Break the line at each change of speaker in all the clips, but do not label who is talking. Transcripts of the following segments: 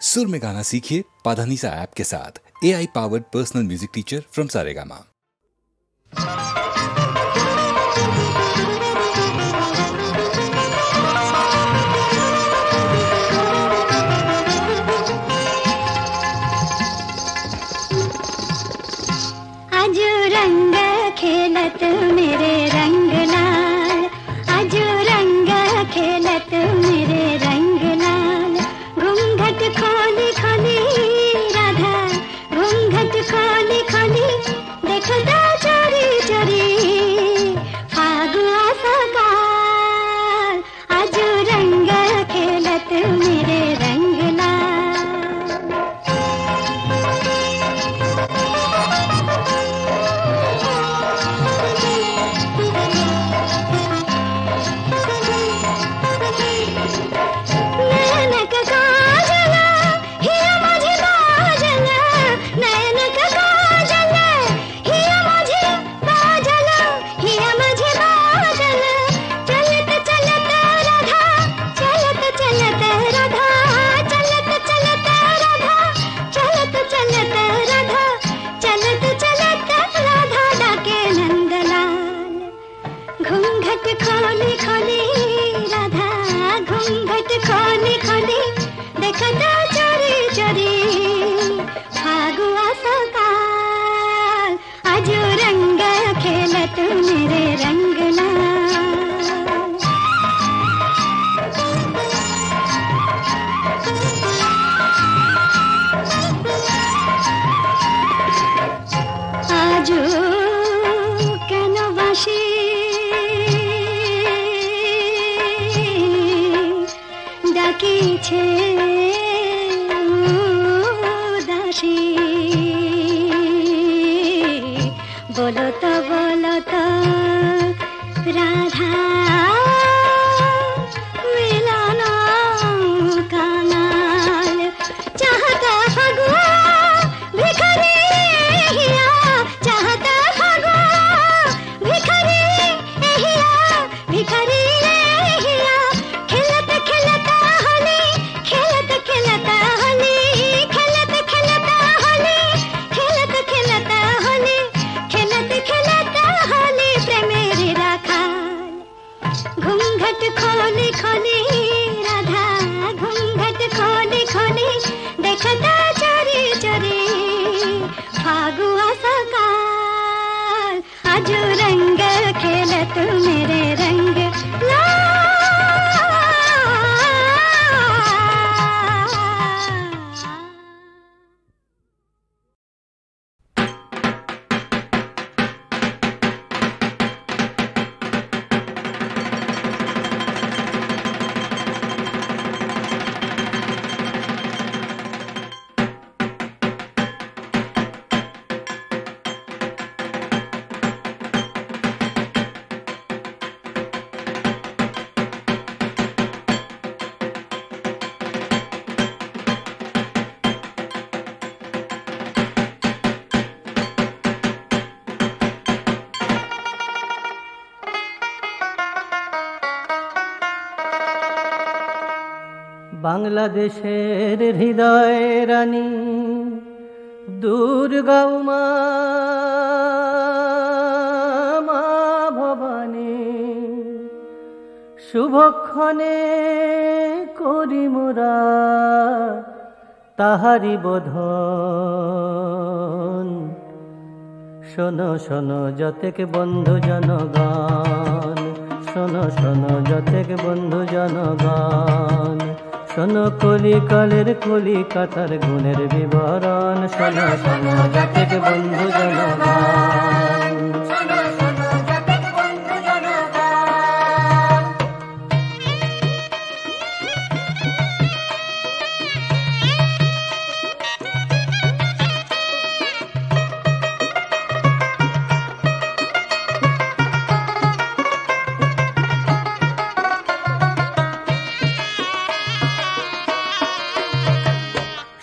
सुर में गाना सीखिए पाधानीसा ऐप के साथ। AI powered personal music teacher from Saregama.
आज रंग खेलत मेरे रंग लाल, आज रंग खेलत मेरे रंग लाल। घूंघट खोली खोली राधा, घूंघट खोली खोली देखदा चोरी चोरी फागुआ सकाल। आज रंग खेलत मेरे रंग लाल। घूंघट खोली खोली राधा, घूंघट खोली खोली देखदा चोरी चोरी फागुआ सकाल। आज रंग खेलत मेरे रंग लाल। आज কেন বাসি ডাকিছে উদাসী, বলো তো রাধা মিলন কাঙাল। চাহতা ফাগুয়া ভিখারি হিয়া, চাহতা ফাগুয়া ভিখারি হিয়া, ভিখারি হিয়া। খেলत খেলत होली, खेलत खेलत होली, खेलत खेलत होली, खेलत खेलत होली, खेलत खेलत होली प्रेमेर राखाल। घूंघट खोली खोली राधा, घूंघट खोली खोली देखदा चोरी चोरी फागुआ सकाल। आज रंग खेलत मेरे रंग लाल।
বাংলাদেশের হৃদয় রানী দুর্গা উমা মা ভবানী, শুভক্ষণে করি মোরা তাহারি বোধন। শোনো শোনো যতেক বন্ধু জনগণ, শোনো শোনো যতেক বন্ধু জনগণ। শোনো কলিকালের কলিকাতার গুণের বিবরণ, শোনো শোনো যতেক বন্ধু জনগণ।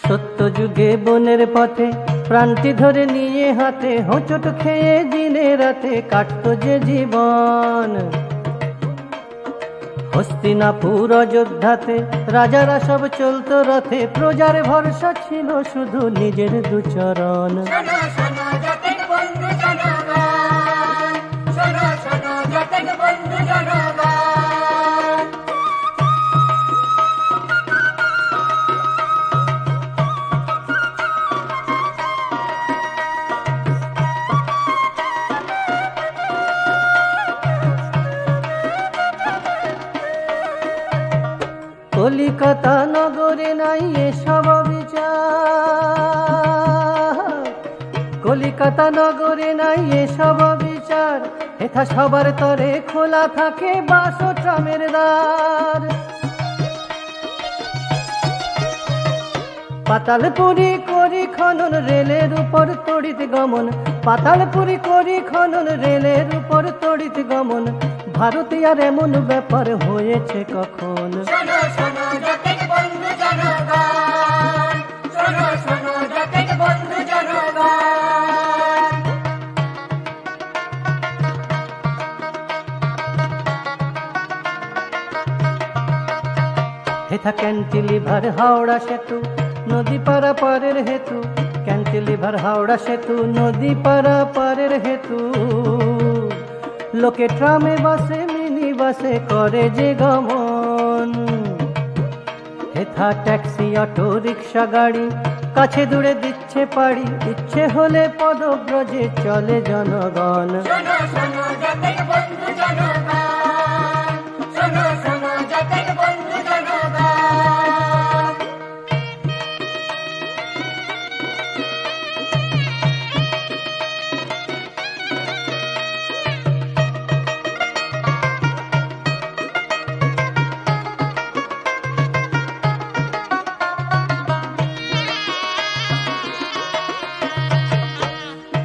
সত্য যুগে বনের পথে প্রান্তি ধরে নিয়ে হাতে হোঁচট খেয়ে দিনে রাতে কাটতো যে জীবন। হস্তিনাপুর অযোধ্যাতে রাজারা সব চলতো রথে, প্রজার ভরসা ছিল শুধু নিজের দুচরণ।
শোনো শোনো জাতির বন্ধু জনগণ, শোনো শোনো জাতির বন্ধু জনগণ।
কলিকাতা নগরে নাই এসব বিচার, কলিকাতা নগরে নাই এসব বিচার, হেথা সবার তরে খোলা থাকে বাস ও ট্রামের দ্বার। পাতালপুরি করি খনন রেলের উপর তড়িৎ গমন, পাতালপুরি করি খনন রেলের উপর তড়িৎ গমন, ভারতে আর এমন ব্যাপার হয়েছে কখন।
শোনো শোনো জাতির বন্ধু জনগণ, শোনো শোনো জাতির বন্ধু জনগণ।
হেথা ক্যান্টিলিভার হাওড়া সেতু, নদী পারাপারের হেতু, ক্যান্টিলিভার হাওড়া সেতু, নদী পারাপারের হেতু, লোকে ট্রামে বাসে মিনি বাসে করে যে গমন। হেথা ট্যাক্সি অটো রিক্সা গাড়ি, কাছে দূরে দিচ্ছে পাড়ি, ইচ্ছে হলে পদব্রজে চলে জনগণ।
শোনো শোনো জাতির বন্ধু জনগণ, শোনো শোনো জাতির বন্ধু জনগণ।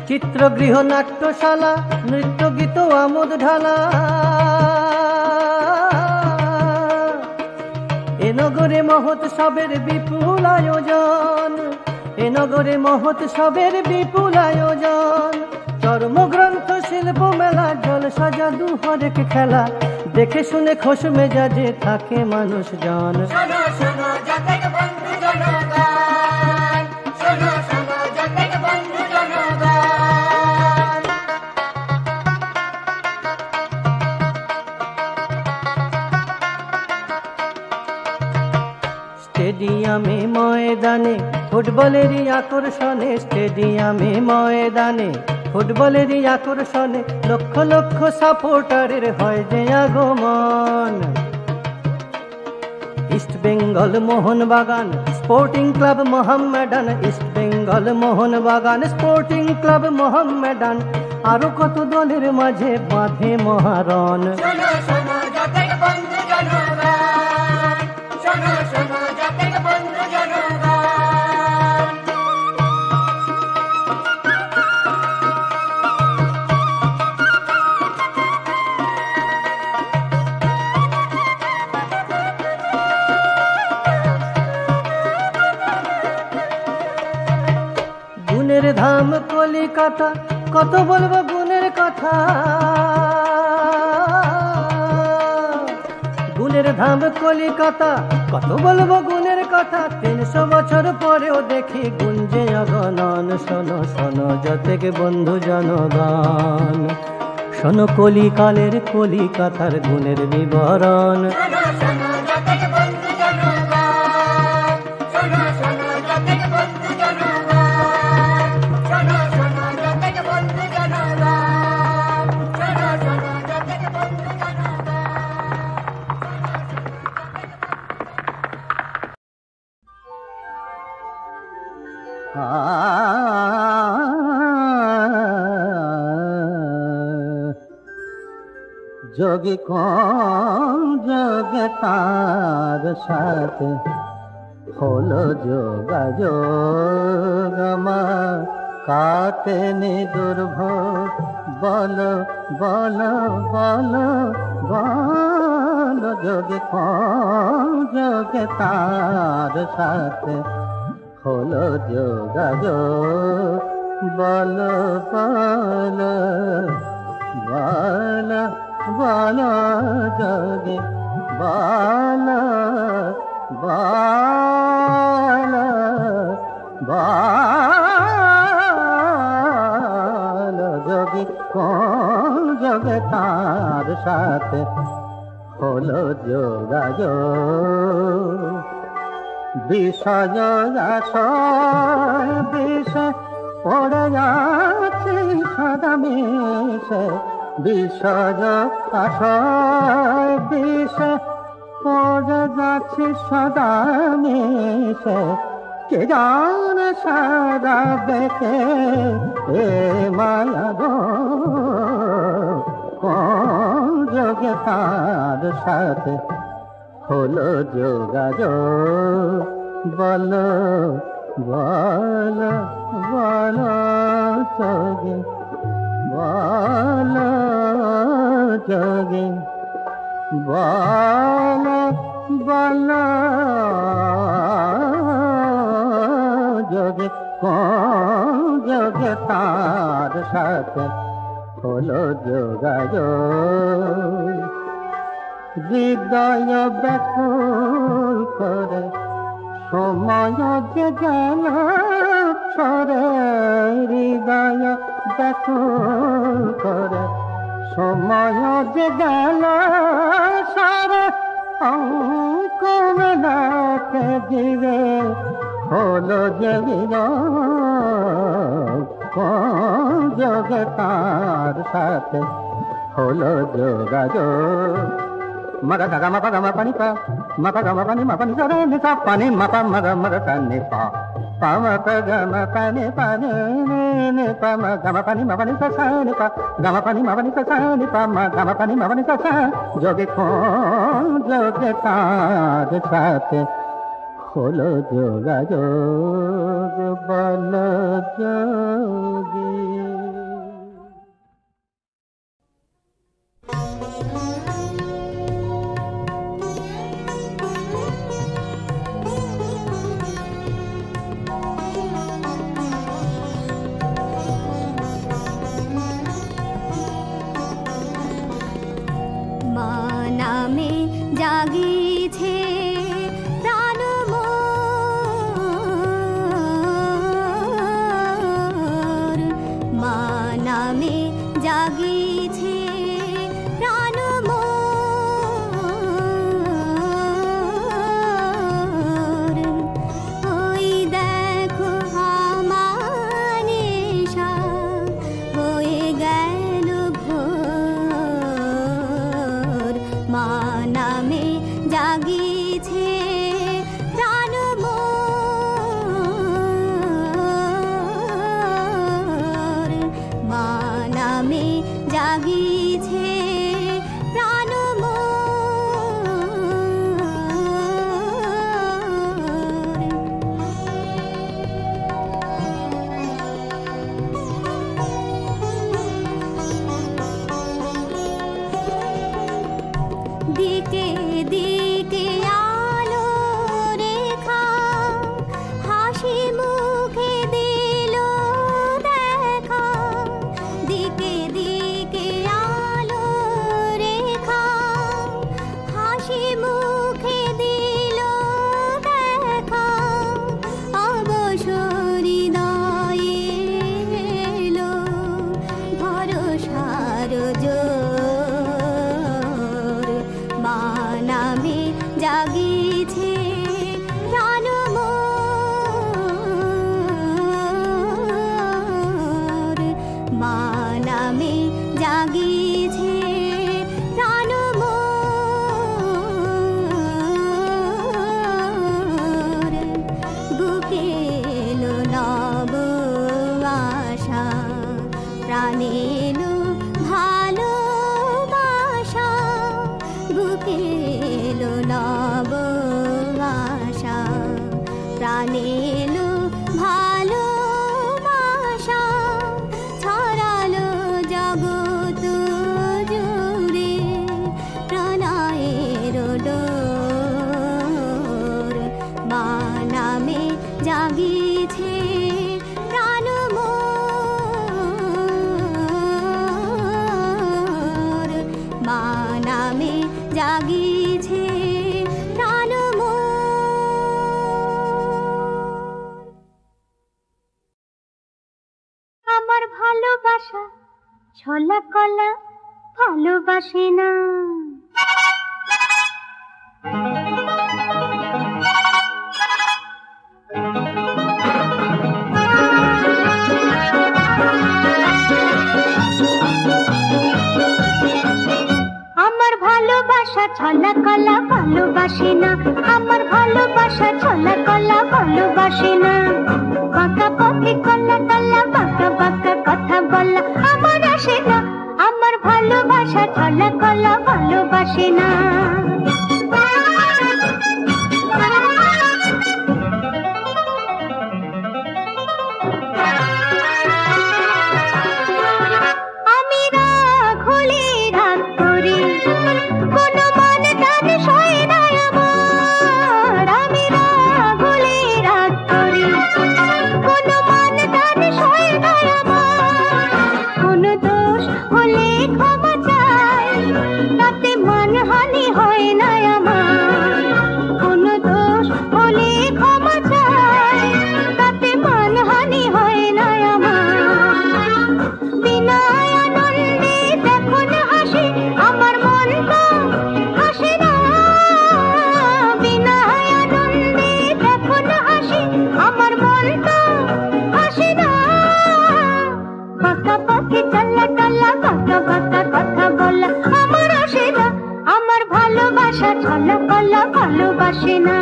চিত্রগৃহ নাট্যশালা, নৃত্য গীত আমোদ ঢালা, এ নগরে মহোৎসবের বিপুল আয়োজন, এ নগরে মহোৎসবের বিপুল আয়োজন। চর্মগ্রন্থ শিল্প মেলা, জলসা জাদু হরেক খেলা, দেখে শুনে খোশ মেজাজে থাকে মানুষজন।
শোনো শোনো জাতির বন্ধু জনগণ, শোনো শোনো জাতির বন্ধু জনগণ।
স্টেডিয়ামে ময়দানে ফুটবলেরই আকর্ষণে, স্টেডিয়ামে ময়দানে ফুটবলেরই আকর্ষণে, লক্ষ লক্ষ সাপোর্টারের হয় যে আগমন। East Bengal Mohun Bagan sporting club Mohammedan, east Bengal Mohun Bagan sporting club Mohammedan, আরো কত দলের মাঝে বাঁধে মহারণ।
শোনো শোনো জাতির বন্ধু জনগণ, শোনো শোনো জাতির বন্ধু জনগণ।
গুণের ধাম কলিকাতা, কত বলবো গুণের কথা, গুণের ধাম কলিকাতা, কত বলবো গুণের কথা, 300 বছর পরেও দেখি গুঞ্জে অগণন। শোনো শোনো যতেক বন্ধু জনগণ, শোনো কলিকালের কলিকাতার গুণের বিবরণ।
শোনো শোনো জাতির বন্ধু জনগণ, শোনো শোনো জাতির বন্ধু জনগণ, শোনো শোনো জাতির বন্ধু জনগণ, শোনো শোনো জাতির বন্ধু জনগণ।
যোগী কোন যোগে তার সাথে হলো যোগাযোগ, আমার কাটেনি দুর্ভোগ, বলো বলো বলো বলো, যোগী কোন যোগে তার সাথে হলো যোগাযোগ, বলো বলো বলো বলো, যোগে বল বল বল যোগী কোন যোগে তার সাথে হলো যোগাযোগ বিষয় আশয় বিষে পড়ে যাচ্ছে সদা মিশে বিষয় আশয় বিষে পড়ে যাচ্ছে সদা মিশে কে জানে সারা বেঁকে এ মায়া গো কোন যোগে তার সাথে হলো যোগাযোগ বল বল বল যোগে বল যোগে বল বল যোগে কোন যোগে তার সাথে হলো যোগাযোগ হৃদয় ব্যাকুল করে সময় যে গেল সরে হৃদয় ব্যাকুল করে সময় যে গেল সরে অঙ্ক মেলাতে দিবে হলো যে কোন যোগে তার সাথে হলো যোগাযোগ মগা গা মা পা মা পানি পা মা পা গা মা পানি সা রে নি সা পানি মা পা মা তা নি পা পা মা পা গা মা পানি নি পা মা গা মা পানি সা সা নি পা গা মা পানি সা সা নি পা মা গা মা পানি সা সা যোগে কোন যোগে তার সাথে হলো যোগাযোগ বল যোগী
নামে জাগিছে প্রাণ মোর মা নামে জাগিছে প্রাণ মোর ওই দেখো আমার নেশা হয়ে গেল ভোর মা নামে জাগিছে প্রাণ মোর মা নামে জাগিছে প্রাণ দিকে দিকে আলো রেখা হাসি মুখে দিল দেখা দিকে দিকে আলো রেখা হাসি মুখে দিল দেখা অবসর হৃদয়ে এলো ভরসার জোর মা নামে জাগিছে প্রাণ মোর মা নামে জাগিছে প্রাণ মোর বুকে এলো নব আশা প্রাণে এলো ভালোবাসা বুকে এলো নব আশা প্রাণে এলো ভালোবাসা ছড়ালো জগৎ জুড়ে প্রণয়ের ডোর মা নামে জাগিছে প্রাণ মোর মা নামে জাগিছে ভালোবাসা ছলা কলা ভালোবাসে না। আমার ভালোবাসা ছলা কলা ভালোবাসে না, আমার ভালোবাসা ছলা কলা ভালোবাসে না। বাঁকা পথে কলা কলা বাঁকা বাঁকা কথা বলা আমার আসে না, আমার ভালোবাসা ছলা কলা ভালোবাসে না। আমি রাগ হলে রাগ করি, কোনো মান টান সয় না আমার। আমি রাগ হলে রাগ করি, কোনো মান টান সয় না আমার। কোনো দোষ হলে ক্ষমা চাই, তাতে মানহানি হয় না আমার। কোনো দোষ হলে ক্ষমা চাই, তাতে মানহানি হয় না আমার। বিনা আনন্দে যখন হাসি আমার মনটা হাসে না, বিনা আনন্দে যখন হাসি আমার মনটা হাসে না। বাঁকা পথে চলা টলা বাঁকা বাঁকা কথা বলা আমার আসে না, আমার ভালোবাসা ছলা কলা ভালোবাসে না।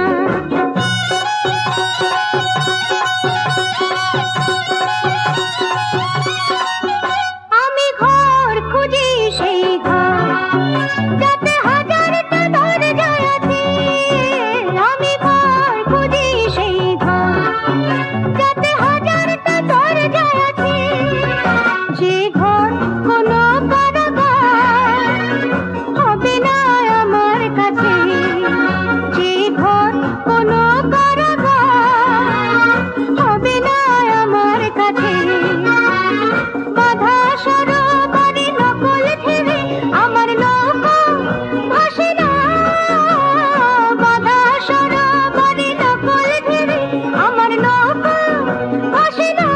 আমি ঘর খুঁজি সেই ঘর যাতে হাজারটা দরজা আছে। আমি ঘর খুঁজি সেই ঘর যাতে হাজারটা দরজা আছে। যে ঘর কোনো কারাগার হবে না আমার কাছে, যে ঘর কোনো কারাগার হবে না আমার কাছে। বাধা সরোবরে নকল ছেড়ে আমার নৌকা ভাসে না, বাধা সরোবরে নকল ছেড়ে আমার নৌকা ভাসে না।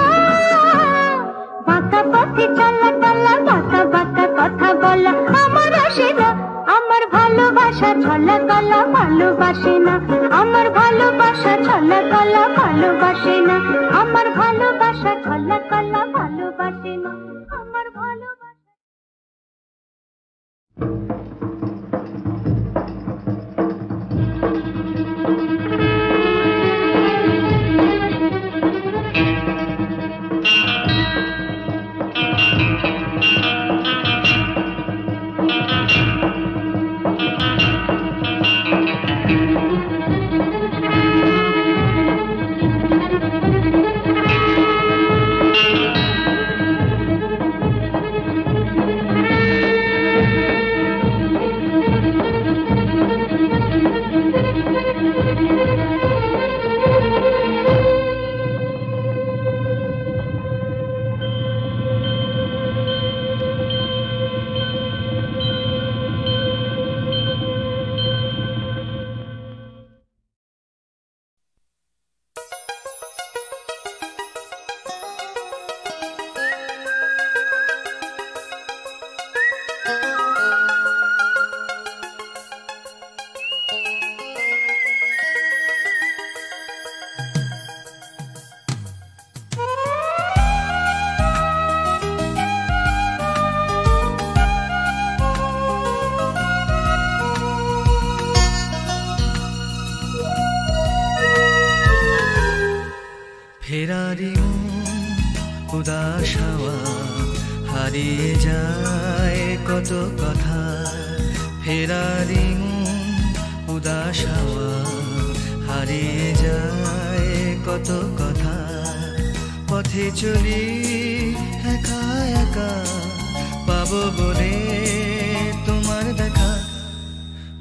বাঁকা পথে চলা টলা বাঁকা বাঁকা কথা বলা আমার আসে না, আমার ভালোবাসা ছলা কলা ভালোবাসে না। আমার ভালোবাসা ছলা কলা ভালোবাসে না, আমার ভালোবাসা ছলা কলা ভালোবাসে না, আমার ভালোবাসা।
ফেরারি উদাস হাওয়া হারিয়ে যায় কত কথা। ফেরারি উদাস হাওয়া হারিয়ে যায় কত কথা। পথে চলি একা একা পাবো বলে তোমার দেখা।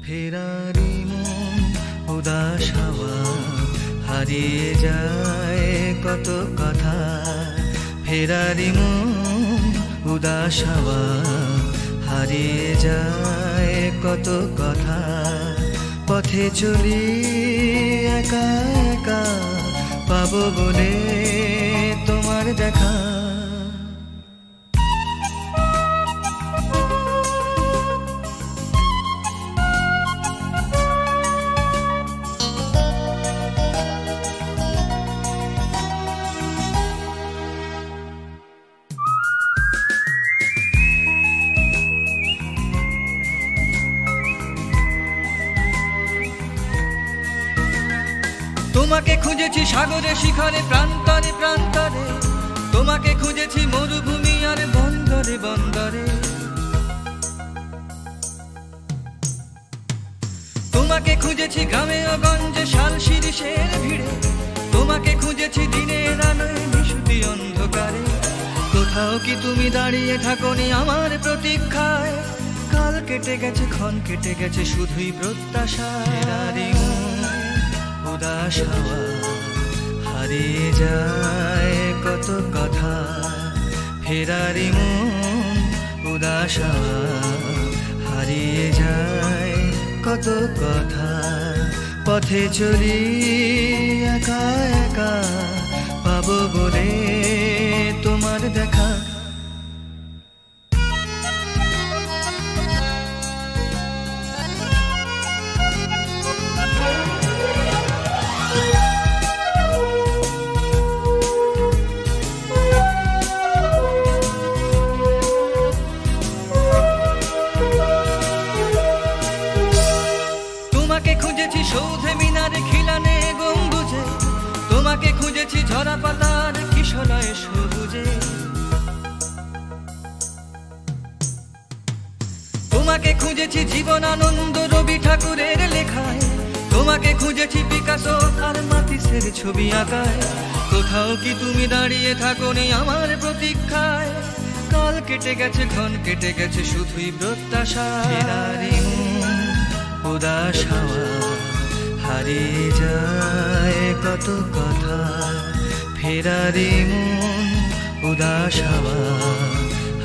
ফেরারি উদাস হাওয়া হারিয়ে যায় কত কথা। ফেরারি উদাস হাওয়া হারিয়ে যায় কত কথা। পথে চলি একা একা পাবো বলে তোমার দেখা। খুঁজেছি সাগরে শিখরে প্রান্তরে প্রান্তরে, তোমাকে খুঁজেছি মরুভূমি আর বন্দরে বন্দরে। তোমাকে খুঁজেছি গ্রামে ও গঞ্জে শাল শিরিষের ভিড়ে, তোমাকে খুঁজেছি দিনের আলোয় নিশুতি অন্ধকারে। কোথাও কি তুমি দাঁড়িয়ে থাকোনি আমার প্রতীক্ষায়? কাল কেটে গেছে ক্ষণ কেটে গেছে শুধুই প্রত্যাশা। উদাস হাওয়া হারিয়ে যায় কত কথা, ফেরারি মন উদাস হাওয়া হারিয়ে যায় কত কথা। পথে চলি একা একা, পাবো বলে তোমার দেখা। তোমাকে খুঁজেছি সৌধে মিনারে খিলানে গম্বুজে, তোমাকে খুঁজেছি ঝরা পাতার কিশোরায় সবুজে। তোমাকে খুঁজেছি জীবনানন্দ রবি ঠাকুরের লেখায়, তোমাকে খুঁজেছি পিকাসো আর মাতিসের ছবি আঁকায়। কোথাও কি তুমি দাঁড়িয়ে থাকোনি আমার প্রতীক্ষায়? কাল কেটে গেছে ক্ষণ কেটে গেছে শুধুই প্রত্যাশা। উদাস হাওয়া হারিয়ে যায় কত কথা, ফেরারি মন উদাস হাওয়া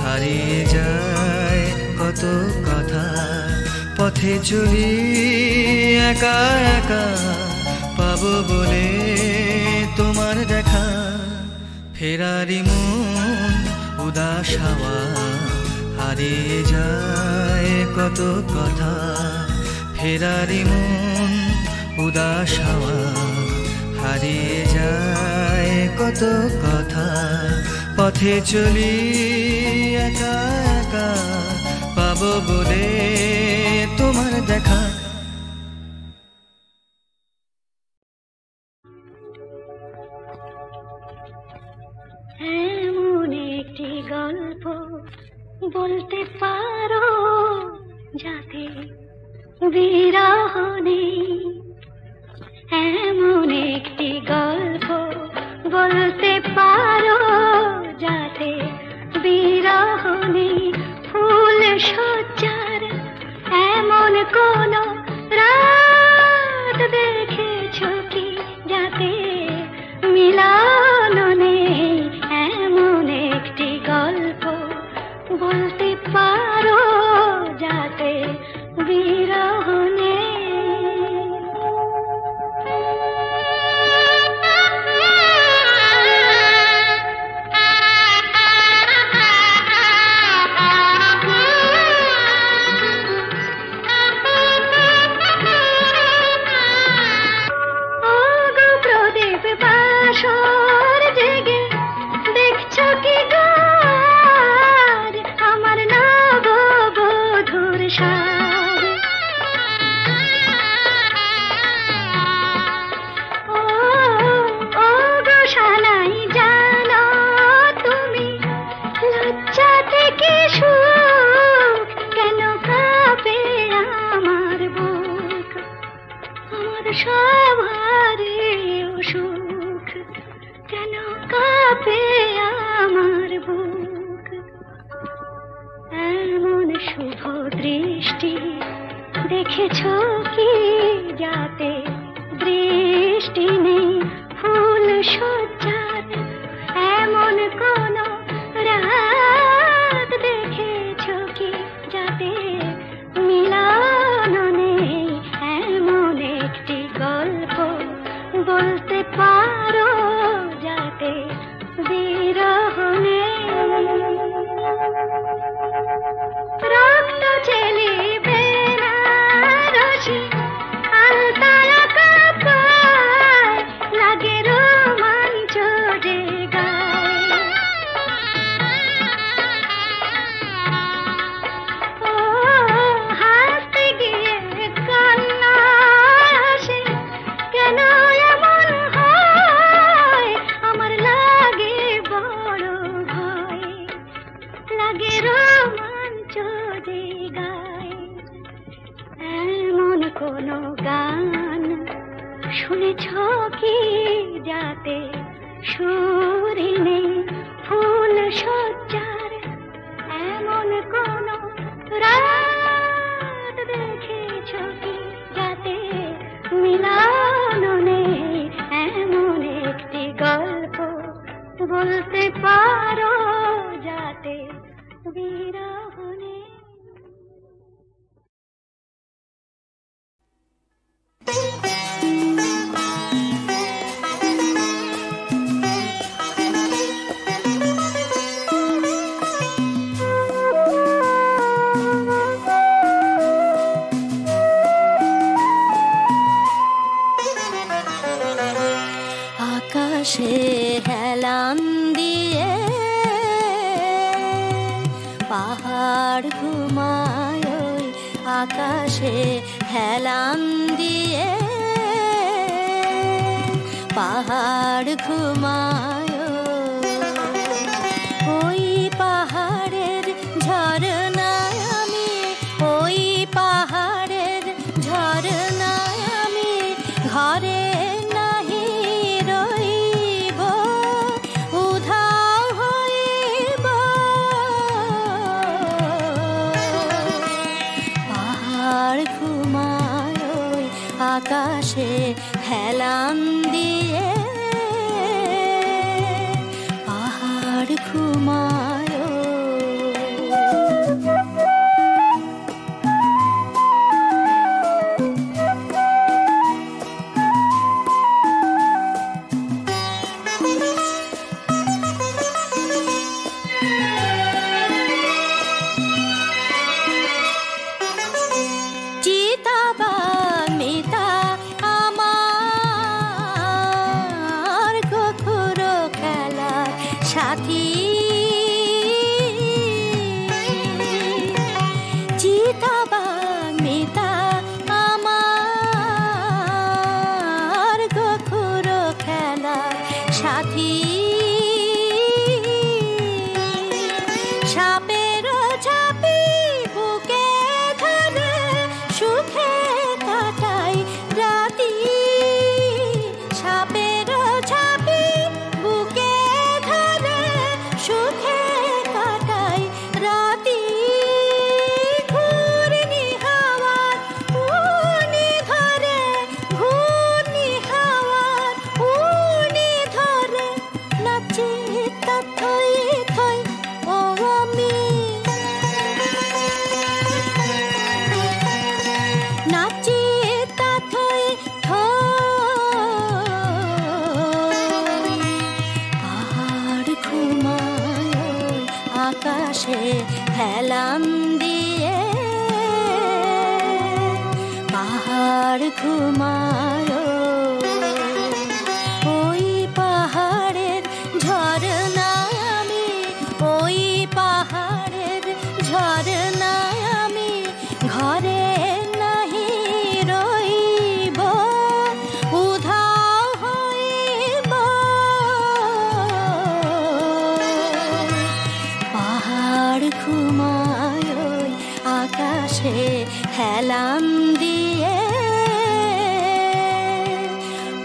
হারিয়ে যায় কত কথা। পথে চলি একা একা, পাবো বলে তোমার দেখা। ফেরারি মন উদাস হাওয়া হারিয়ে যায় কত কথা, ফেরারি মন উদাস হাওয়া হারিয়ে যায় কত কথা। পথে চলি একা একা, পাবো বলে তোমার দেখা।
এমন একটি গল্প বলতে পারো যাতে বিরহ নেই, এমন একটি গল্প বলতে পারো যাতে বিরহ নেই। ফুল সজ্জার এমন কোন রাত দেখেছো কি যাতে মিলন নেই, এমন একটি গল্প বলতে পারো যাতে বিরহ নেই। বাসর জেগে দেখছো কি গার আমার নববধূর সাজ। ও গো সানাই জানো তুমি লজ্জাতে কি সুখ, কেন কাঁপে আমার বুক, আমার সবারই অসুখ, কেন কাঁপে আমার বুক। এমন শুভ দৃষ্টি দেখেছো কি যাতে বৃষ্টি নেই, ফুল সজ্জার এমন কোন রাত দেখেছো কি যাতে মিলন নেই, এমন একটি গল্প বলতে পারো যাতে বিরহ নেই। রক্ত চেলি বেনারসি আলতায় সুরে নেই ফুল সজ্জার এমন কোন রাত দেখেছ কি যাতে মিলন নেই এমন একটি গল্প বলতে পারো যাতে বিরহ নেই। আকাশে হেলান দিয়ে পাহাড় ঘুমায়, ওই আকাশে হেলান দিয়ে পাহাড় ঘুমায়, ওই পাহাড়ের ঝরনায় আমি, ওই পাহাড়ের ঝরনায় আমি ঘরে নাহি রইব, উধাও হইব। পাহাড় ঘুমায়, ওই আকাশে হেলান দিয়ে পাহাড় ঘুমায়। আকাশে হেলান দিয়ে পাহাড় ঘুমায়, ওই পাহাড়ের ঝরনায় আমি, ওই পাহাড়ের ঝরনায় আমি ঘরে নাহি রইব, উধাও হইব। পাহাড় ঘুমায়, ওই আকাশে হেলান দিয়ে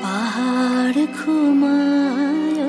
পাহাড় ঘুমায়।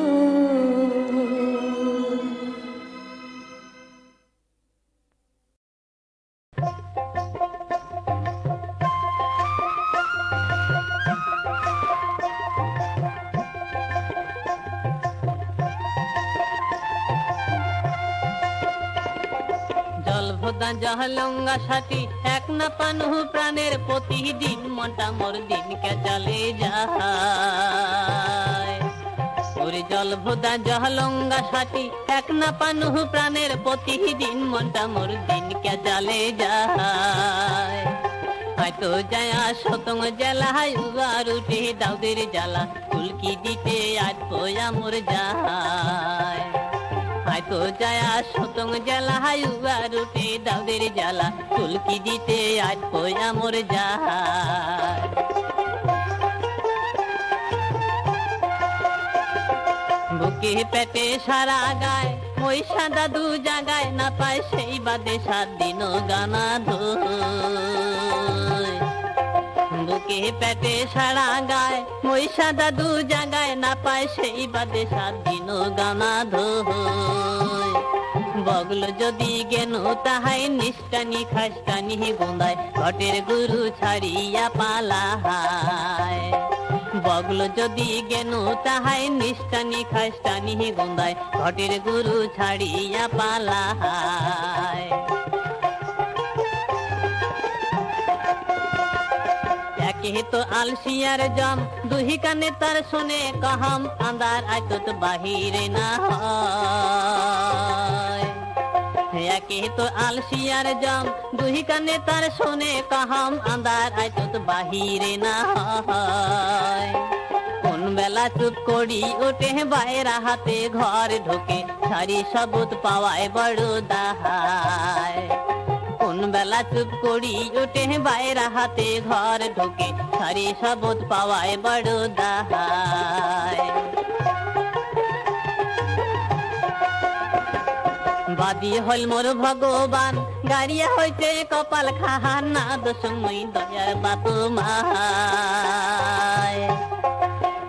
জলভোদা জহলঙ্গা সাথী এক না পানু প্রাণের প্রতিদিন মনটা মোর দিনকে চলে যায়। ওরে জলভোদা জহলঙ্গা সাথী এক না পানু প্রাণের প্রতিদিন মনটা মোর দিনকে চলে যায়। হয়তো যায় শতং জেলা উবার উঠে দাউদের জ্বালা ফুলকি দিতে আজ পোয়া মোর যায়। হয়তো যায় শতং জ্বালা উবার উঠে দাউদের জ্বালা ফুলকি দিতে আজ পোয়া মোর যায়। বুকে পেটে সারা গায় ওই সাদা দু জায়গায় না পায় সেই বাদে 7 দিন গানা ধোয়। বুকে পেটে সারা গায় মই সাদা দু জায়গায় না পায় সেই বাদে 7 দিন গানা ধোয় বগল যদি গেনু তাহাই নিষ্টানি খাস্টানি গোঁদায় ঘটের গুরু ছাড়িয়া পালাহায় বগল যদি গেনু তাহাই নিষ্টানি খাস্টানি গোঁদায় ঘটের গুরু ছাড়িয়া পালাহায় একে তো আলসিয়ার জম দুহি কানে তার শুনে কহম আন্দার আইতো বাহিরে না হয় একে তো আলসিয়ার জম দুহি কানে তার শুনে কহম আন্দার আইতো বাহিরে না হয় কোন বেলা চুপ করি ওঠে বাইরা হাতে ঘর ঢোকে সারি সবুত পাওয়ায় বড় দাহায় কোন বেলা চুপ করি ওঠে বাইরা হাতে ঘর ঢোকে সারি সবুত পাওয়ায় বড় দাহায় বাদি হল মোর ভগবান গাড়িয়া হইতে কপাল খাহান না দশমই দয়ার বাতু মায়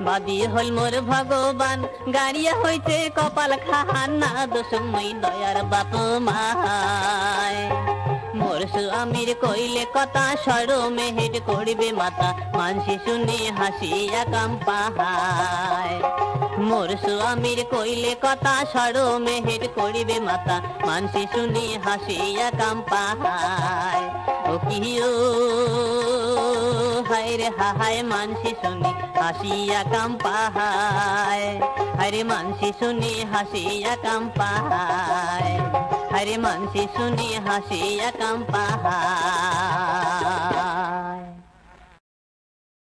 বাদি হল মোর ভগবান গাড়িয়া হইতে কপাল খাহান না দশমই দয়ার বাতু মায় মোর স্বামীর কইলে কথা সরমে হেড করিবে মাথা মানসি শুনে হাসিয়া কাম্পাহায় মোর স্বামীর কইলে কথা সরমে হেড করিবে মাথা মানসি শুনে হাসিয়া কাম্পাহায় ও কিও হায় রে হায় মানসি শুনে হাসিয়া কাম্পাহায় হরে মানসি শুনে হাসিয়া কাম্পাহায় হরে মানসি শুনে হাসিয়া কাম্পাহায়